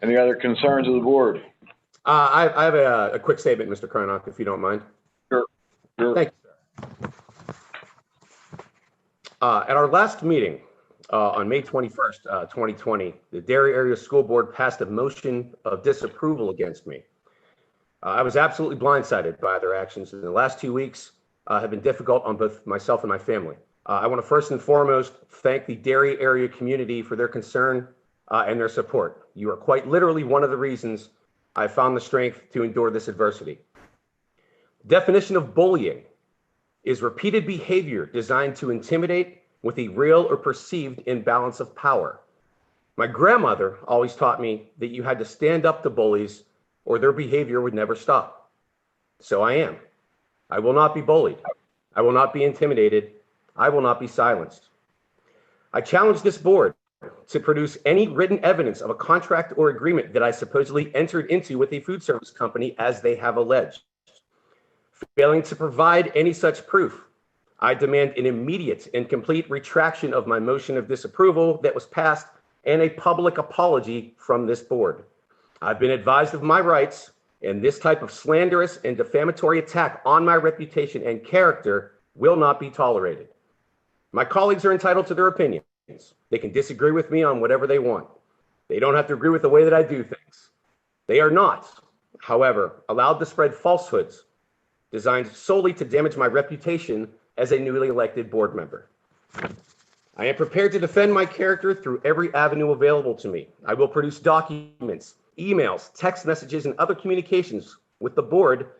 Any other concerns of the board? I have a quick statement, Mr. Cronach, if you don't mind. Sure. Thank you, sir. At our last meeting on May 21st, 2020, the Derry Area School Board passed a motion of disapproval against me. I was absolutely blindsided by their actions, and the last 2 weeks have been difficult on both myself and my family. I want to first and foremost thank the Derry area community for their concern and their support. You are quite literally one of the reasons I found the strength to endure this adversity. Definition of bullying is repeated behavior designed to intimidate with a real or perceived imbalance of power. My grandmother always taught me that you had to stand up to bullies or their behavior would never stop. So I am. I will not be bullied. I will not be intimidated. I will not be silenced. I challenge this board to produce any written evidence of a contract or agreement that I supposedly entered into with a food service company as they have alleged. Failing to provide any such proof, I demand an immediate and complete retraction of my motion of disapproval that was passed and a public apology from this board. I've been advised of my rights, and this type of slanderous and defamatory attack on my reputation and character will not be tolerated. My colleagues are entitled to their opinions. They can disagree with me on whatever they want. They don't have to agree with the way that I do things. They are not, however, allowed to spread falsehoods designed solely to damage my reputation as a newly elected board member. I am prepared to defend my character through every avenue available to me. I will produce documents, emails, text messages, and other communications with the board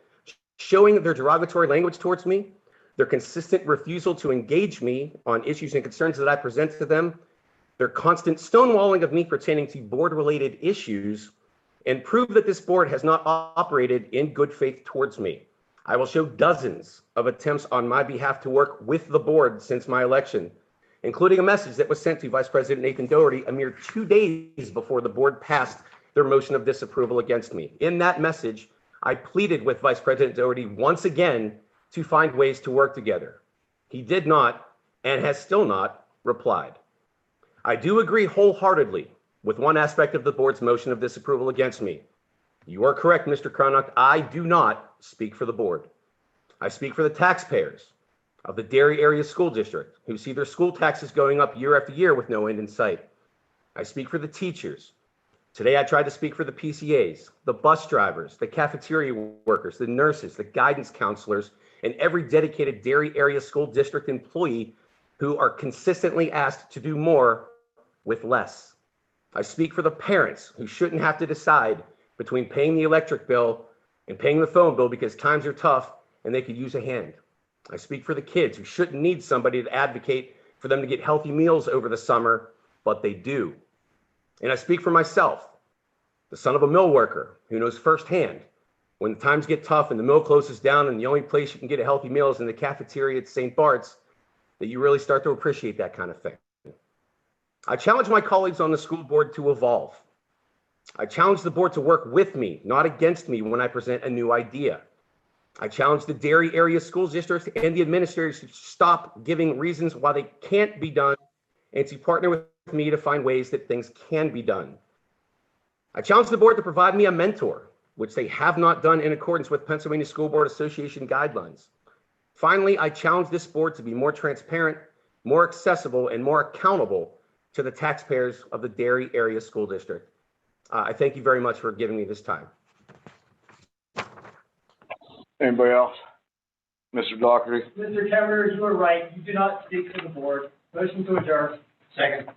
showing their derogatory language towards me, their consistent refusal to engage me on issues and concerns that I present to them, their constant stonewalling of me pertaining to board-related issues, and prove that this board has not operated in good faith towards me. I will show dozens of attempts on my behalf to work with the board since my election, including a message that was sent to Vice President Nathan Doherty a mere 2 days before the board passed their motion of disapproval against me. In that message, I pleaded with Vice President Doherty once again to find ways to work together. He did not, and has still not, replied. I do agree wholeheartedly with one aspect of the board's motion of disapproval against me. You are correct, Mr. Cronach. I do not speak for the board. I speak for the taxpayers of the Derry Area School District who see their school taxes going up year after year with no end in sight. I speak for the teachers. Today, I tried to speak for the PCAs, the bus drivers, the cafeteria workers, the nurses, the guidance counselors, and every dedicated Derry Area School District employee who are consistently asked to do more with less. I speak for the parents who shouldn't have to decide between paying the electric bill and paying the phone bill because times are tough and they could use a hand. I speak for the kids who shouldn't need somebody to advocate for them to get healthy meals over the summer, but they do. And I speak for myself, the son of a mill worker who knows firsthand when the times get tough and the mill closes down and the only place you can get a healthy meal is in the cafeteria at St. Bart's, that you really start to appreciate that kind of thing. I challenge my colleagues on the school board to evolve. I challenge the board to work with me, not against me, when I present a new idea. I challenge the Derry Area School District and the administrators to stop giving reasons why they can't be done and to partner with me to find ways that things can be done. I challenge the board to provide me a mentor, which they have not done in accordance with Pennsylvania School Board Association guidelines. Finally, I challenge this board to be more transparent, more accessible, and more accountable to the taxpayers of the Derry Area School District. I thank you very much for giving me this time. Anybody else? Mr. Doherty? Mr. Kemmerer, you are right. You do not speak for the board. Motion to adjourn. Second.